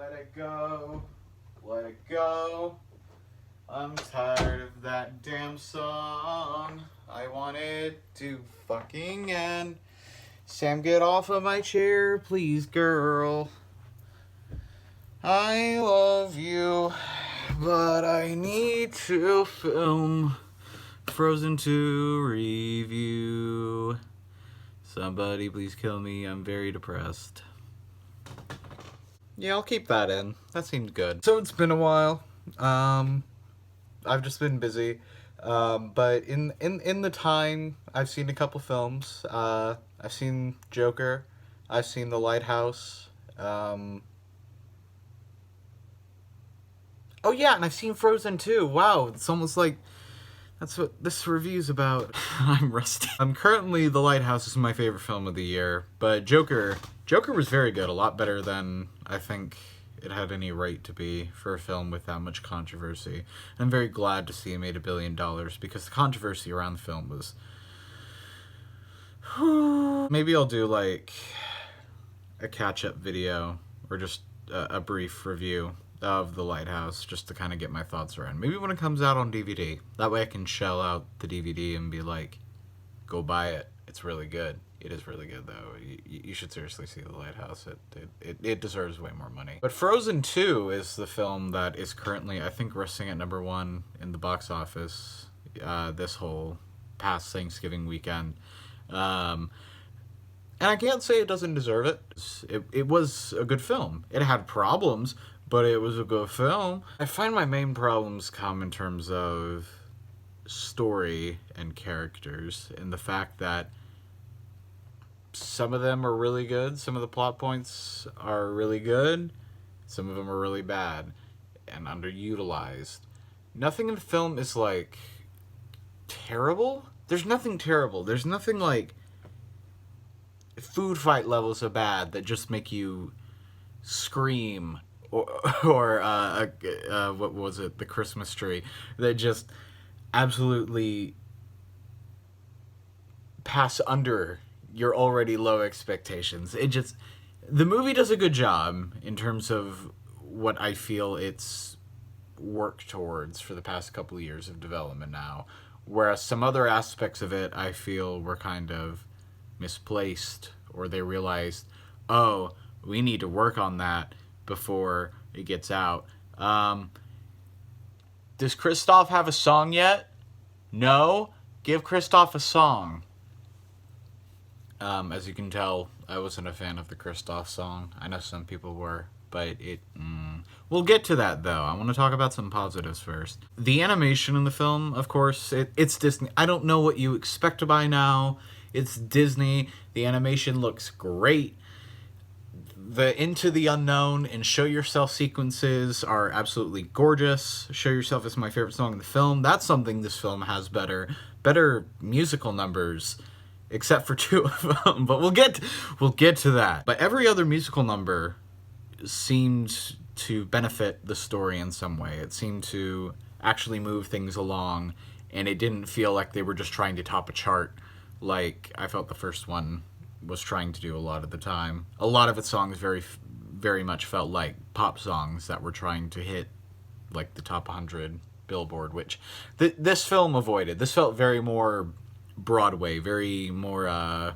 Let it go. Let it go. I'm tired of that damn song. I want it to fucking end. Sam, get off of my chair, please, girl. I love you, but I need to film Frozen 2 review. Somebody please kill me. I'm very depressed. Yeah, I'll keep that in. That seemed good. So it's been a while. I've just been busy. But in the time, I've seen a couple films. I've seen Joker. I've seen The Lighthouse. Oh yeah, and I've seen Frozen 2. Wow, it's almost like that's what this review's about. I'm rusty. Currently The Lighthouse is my favorite film of the year, but Joker was very good, a lot better than I think it had any right to be for a film with that much controversy. I'm very glad to see it made $1 billion because the controversy around the film was... Maybe I'll do like a catch-up video or just a brief review of The Lighthouse just to kind of get my thoughts around. Maybe when it comes out on DVD. That way I can shell out the DVD and be like, go buy it. It's really good. It is really good, though. You should seriously see The Lighthouse. It deserves way more money. But Frozen 2 is the film that is currently, I think, resting at #1 in the box office this whole past Thanksgiving weekend. And I can't say it doesn't deserve it. It was a good film. It had problems, but it was a good film. I find my main problems come in terms of story and characters, and the fact that some of them are really good, some of the plot points are really good, some of them are really bad and underutilized. Nothing in the film is like terrible. There's nothing terrible. There's nothing like food fight levels of bad that just make you scream, or what was it, The Christmas Tree, that just absolutely pass under your already low expectations. The movie does a good job in terms of what I feel it's worked towards for the past couple of years of development now, whereas some other aspects of it I feel were kind of misplaced, or they realized, oh, we need to work on that before it gets out. Does Kristoff have a song yet? No? Give Kristoff a song. As you can tell, I wasn't a fan of the Kristoff song. I know some people were, but we'll get to that, though. I want to talk about some positives first. The animation in the film, of course, it's Disney. I don't know what you expect by now. It's Disney. The animation looks great. The Into the Unknown and Show Yourself sequences are absolutely gorgeous. Show Yourself is my favorite song in the film. That's something this film has better musical numbers, except for 2 of them. But we'll get to that. But every other musical number seemed to benefit the story in some way. It seemed to actually move things along, and it didn't feel like they were just trying to top a chart like I felt the first one was trying to do a lot of the time. A lot of its songs very much felt like pop songs that were trying to hit like the top 100 Billboard, which this film avoided. This felt very more Broadway, very more I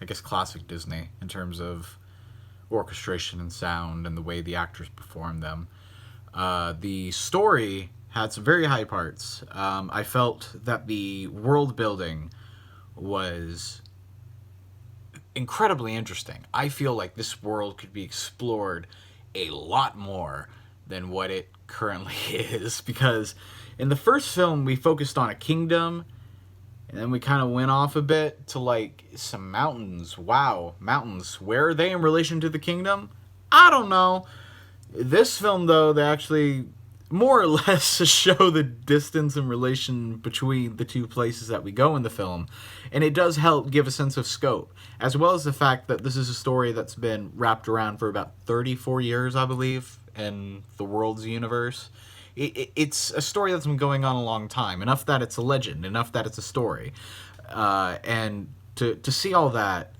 guess classic Disney in terms of orchestration and sound and the way the actors performed them. The story had some very high parts. I felt that the world building was incredibly interesting. I feel like this world could be explored a lot more than what it currently is, because in the first film we focused on a kingdom, and then we kind of went off a bit to like some mountains. Wow, mountains. Where are they in relation to the kingdom? I don't know. This film, though, they actually more or less show the distance and relation between the two places that we go in the film. And it does help give a sense of scope, as well as the fact that this is a story that's been wrapped around for about 34 years, I believe, in the world's universe. It's a story that's been going on a long time. Enough that it's a legend, enough that it's a story. And to see all that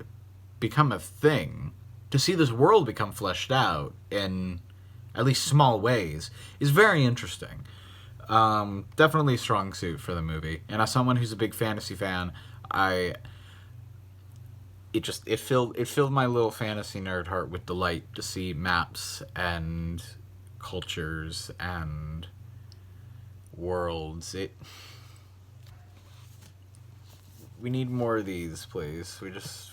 become a thing to see this world become fleshed out in at least small ways is very interesting. Definitely a strong suit for the movie. And as someone who's a big fantasy fan, it filled my little fantasy nerd heart with delight to see maps and cultures and worlds. We need more of these, please. This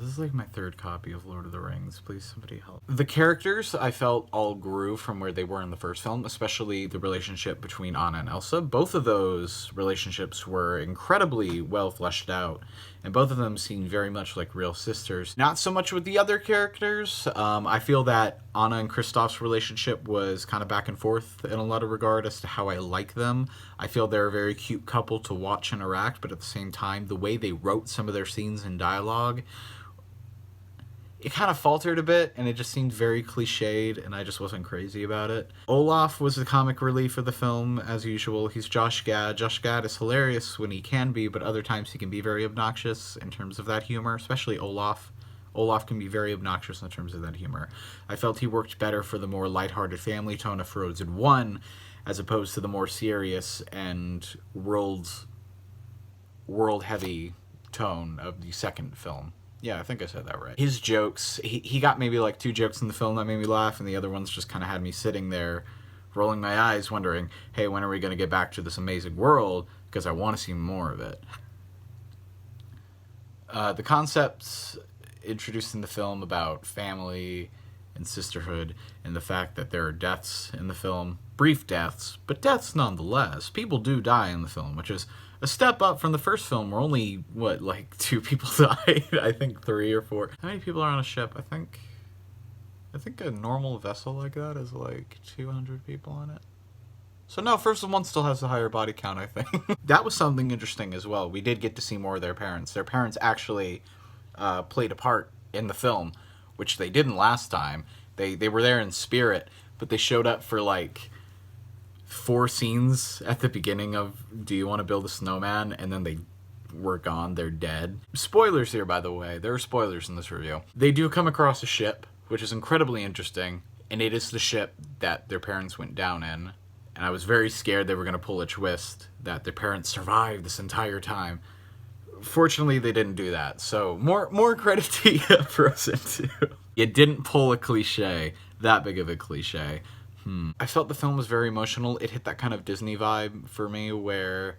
is like my third copy of Lord of the Rings. Please, somebody help. The characters, I felt, all grew from where they were in the first film, especially the relationship between Anna and Elsa. Both of those relationships were incredibly well fleshed out, and both of them seemed very much like real sisters. Not so much with the other characters. I feel that Anna and Kristoff's relationship was kind of back and forth in a lot of regard as to how I like them. I feel they're a very cute couple to watch interact, but at the same time, the way they wrote some of their scenes in dialogue, it kind of faltered a bit, and it just seemed very cliched, and I just wasn't crazy about it. Olaf was the comic relief of the film, as usual. He's Josh Gad. Josh Gad is hilarious when he can be, but other times he can be very obnoxious in terms of that humor, especially Olaf. Olaf can be very obnoxious in terms of that humor. I felt he worked better for the more lighthearted family tone of Frozen 1, as opposed to the more serious and world-heavy tone of the second film. Yeah, I think I said that right. His jokes, he got maybe like 2 jokes in the film that made me laugh, and the other ones just kind of had me sitting there rolling my eyes wondering, hey, when are we going to get back to this amazing world? Because I want to see more of it. The concepts introduced in the film about family and sisterhood, and the fact that there are deaths in the film, brief deaths, but deaths nonetheless. People do die in the film, which is a step up from the first film where only, 2 people died? I think 3 or 4. How many people are on a ship? I think a normal vessel like that is like 200 people on it. So no, Frozen 1 still has a higher body count, I think. That was something interesting as well. We did get to see more of their parents. Their parents actually played a part in the film, which they didn't last time. They were there in spirit, but they showed up for like 4 scenes at the beginning of Do You Want to Build a Snowman? And then they were gone. They're dead. Spoilers here, by the way. There are spoilers in this review. They do come across a ship, which is incredibly interesting, and it is the ship that their parents went down in. And I was very scared they were going to pull a twist that their parents survived this entire time. Fortunately, they didn't do that. So more credit to you, Frozen 2. You didn't pull a cliche, that big of a cliche. I felt the film was very emotional. It hit that kind of Disney vibe for me where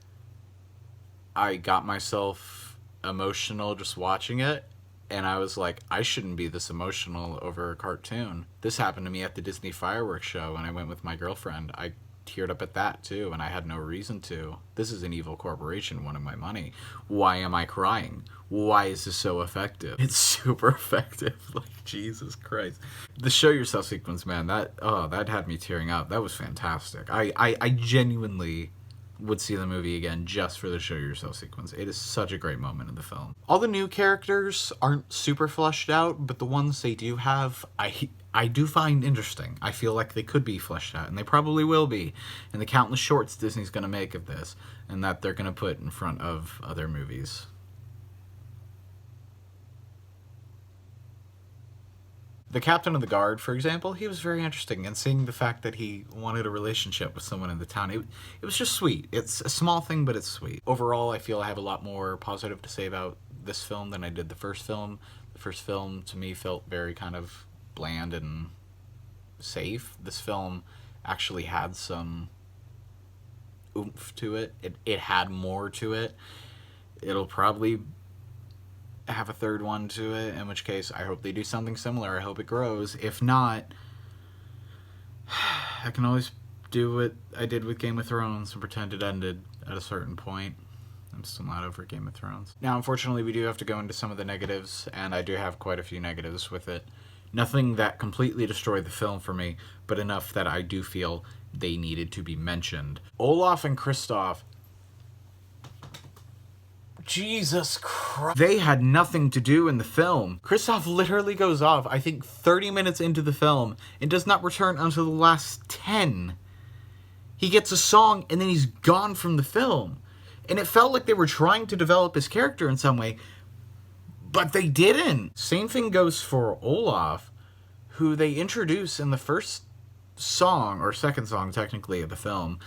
I got myself emotional just watching it. And I was like, I shouldn't be this emotional over a cartoon. This happened to me at the Disney fireworks show when I went with my girlfriend. I teared up at that too, and I had no reason to. This is an evil corporation wanting my money. Why am I crying? Why is this so effective? It's super effective. Like, Jesus Christ. The show yourself sequence, man, that had me tearing up. That was fantastic. I genuinely would see the movie again just for the show yourself sequence. It is such a great moment in the film. All the new characters aren't super fleshed out, but the ones they do have, I do find interesting. I feel like they could be fleshed out, and they probably will be, in the countless shorts Disney's going to make of this, and that they're going to put in front of other movies. The captain of the guard, for example, he was very interesting, and seeing the fact that he wanted a relationship with someone in the town, it was just sweet. It's a small thing, but it's sweet. Overall, I feel I have a lot more positive to say about this film than I did the first film. The first film, to me, felt very kind of bland and safe. This film actually had some oomph to it. It had more to it. It'll probably have a third one to it, in which case I hope they do something similar. I hope it grows. If not, I can always do what I did with Game of Thrones and pretend it ended at a certain point. I'm still not over Game of Thrones. Now, unfortunately, we do have to go into some of the negatives, and I do have quite a few negatives with it. Nothing that completely destroyed the film for me, but enough that I do feel they needed to be mentioned. Olaf and Kristoff, Jesus Christ. They had nothing to do in the film. Kristoff literally goes off, I think 30 minutes into the film, and does not return until the last 10. He gets a song, and then he's gone from the film. And it felt like they were trying to develop his character in some way, But they didn't. Same thing goes for Olaf, who they introduce in the first song, or second song technically, of the film.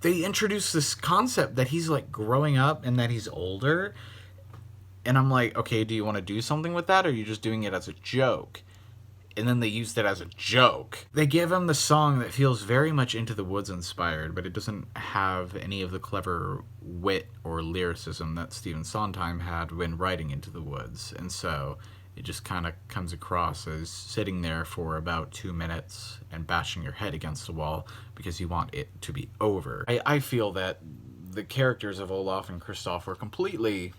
They introduce this concept that he's like growing up and that he's older. And I'm like, okay, do you want to do something with that, or are you just doing it as a joke? And then they used it as a joke. They give him the song that feels very much Into the Woods inspired, but it doesn't have any of the clever wit or lyricism that Stephen Sondheim had when writing Into the Woods. And so it just kind of comes across as sitting there for about 2 minutes and bashing your head against the wall because you want it to be over. I feel that the characters of Olaf and Kristoff were completely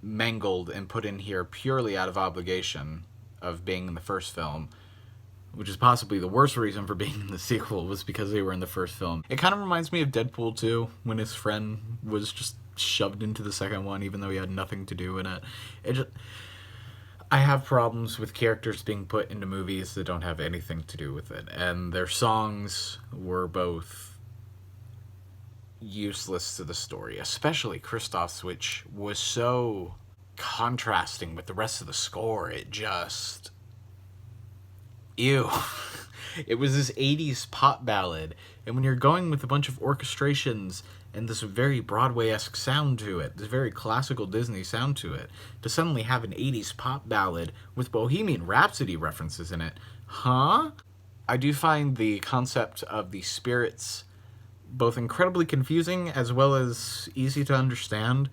mangled and put in here purely out of obligation of being in the first film, which is possibly the worst reason for being in the sequel, was because they were in the first film. It kind of reminds me of Deadpool 2, when his friend was just shoved into the second one, even though he had nothing to do in it. I have problems with characters being put into movies that don't have anything to do with it, and their songs were both useless to the story, especially Kristoff's, which was so contrasting with the rest of the score. It just... ew. It was this 80s pop ballad, and when you're going with a bunch of orchestrations and this very Broadway-esque sound to it, this very classical Disney sound to it, to suddenly have an 80s pop ballad with Bohemian Rhapsody references in it, huh? I do find the concept of the spirits both incredibly confusing as well as easy to understand.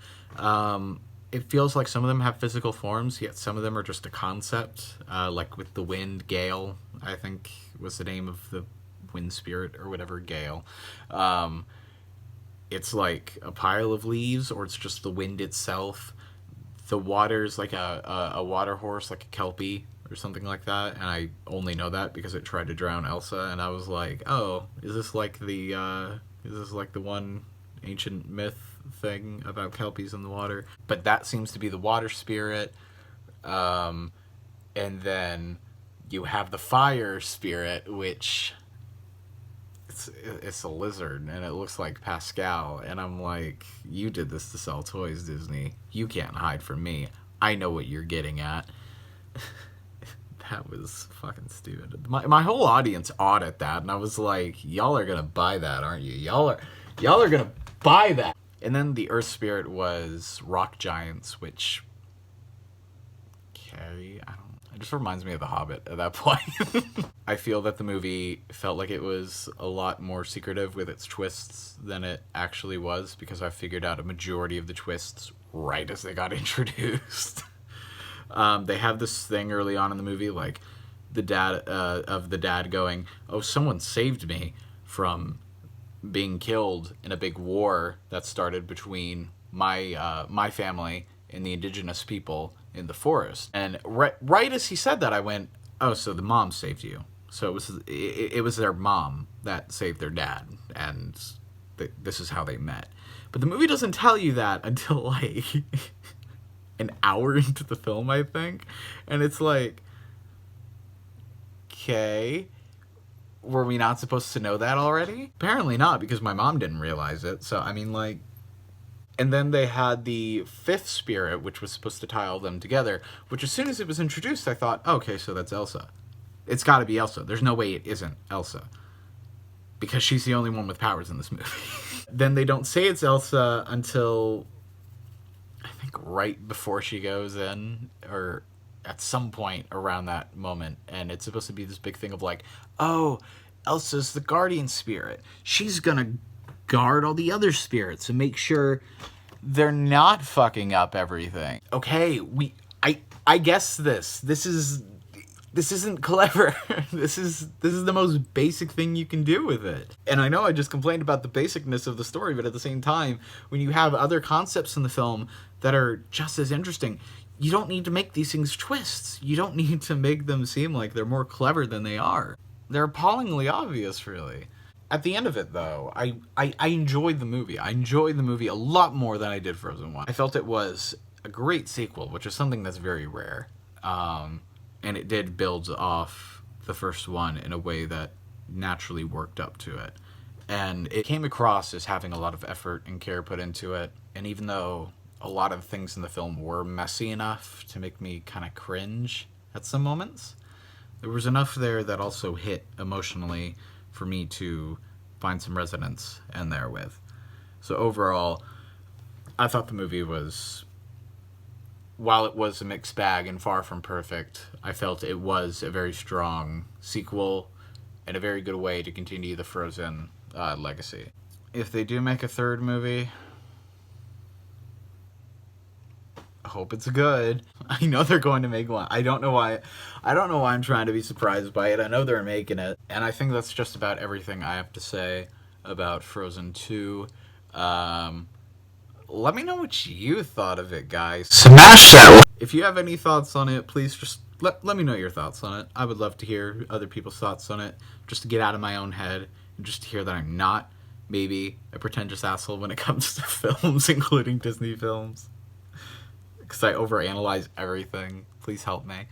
It feels like some of them have physical forms, yet some of them are just a concept, like with the wind, Gale, I think was the name of the wind spirit, or whatever, Gale. It's like a pile of leaves, or it's just the wind itself. The water's like a water horse, like a kelpie, or something like that, and I only know that because it tried to drown Elsa, and I was like, oh, is this like the one ancient myth thing about kelpies in the water? But that seems to be the water spirit. And then you have the fire spirit, which it's a lizard, and it looks like Pascal, and I'm like, you did this to sell toys, Disney. You can't hide from me. I know what you're getting at. That was fucking stupid. My whole audience awed at that, and I was like, y'all are gonna buy that, aren't you? Y'all are gonna buy that. And then the Earth Spirit was rock giants, which... okay, it just reminds me of The Hobbit at that point. I feel that the movie felt like it was a lot more secretive with its twists than it actually was, because I figured out a majority of the twists right as they got introduced. They have this thing early on in the movie, like the dad going, oh, someone saved me from being killed in a big war that started between my family and the indigenous people in the forest. And right as he said that, I went, oh, so the mom saved you. So it was their mom that saved their dad, and this is how they met. But the movie doesn't tell you that until like an hour into the film, I think. And it's like, okay, were we not supposed to know that already? Apparently not, because my mom didn't realize it. So, I mean, like... And then they had the fifth spirit, which was supposed to tie all them together, which as soon as it was introduced, I thought, okay, so that's Elsa. It's gotta be Elsa. There's no way it isn't Elsa, because she's the only one with powers in this movie. Then they don't say it's Elsa until, I think, right before she goes in, or at some point around that moment, and it's supposed to be this big thing of like, oh, Elsa's the guardian spirit. She's gonna guard all the other spirits and make sure they're not fucking up everything. Okay, I guess this isn't clever. This is the most basic thing you can do with it. And I know I just complained about the basicness of the story, but at the same time, when you have other concepts in the film that are just as interesting, you don't need to make these things twists. You don't need to make them seem like they're more clever than they are. They're appallingly obvious, really. At the end of it, though, I enjoyed the movie. I enjoyed the movie a lot more than I did Frozen 1. I felt it was a great sequel, which is something that's very rare. And it did build off the first one in a way that naturally worked up to it. And it came across as having a lot of effort and care put into it. And even though a lot of things in the film were messy enough to make me kind of cringe at some moments. There was enough there that also hit emotionally for me to find some resonance in there with. So overall, I thought the movie was, while it was a mixed bag and far from perfect, I felt it was a very strong sequel and a very good way to continue the Frozen legacy. If they do make a third movie, I hope it's good. I know they're going to make one. I don't know why I'm trying to be surprised by it. I know they're making it. And I think that's just about everything I have to say about Frozen 2. Let me know what you thought of it, guys. Smash that! If you have any thoughts on it, please just let me know your thoughts on it. I would love to hear other people's thoughts on it, just to get out of my own head, and just to hear that I'm not maybe a pretentious asshole when it comes to films, including Disney films. Because I overanalyze everything. Please help me.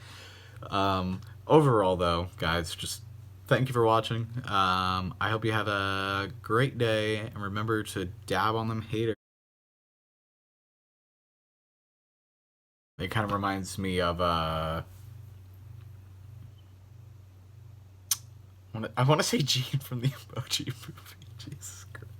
Overall, though, guys, just thank you for watching. I hope you have a great day, and remember to dab on them haters. It kind of reminds me of I want to say Gene from the Emoji Movie. Jesus Christ.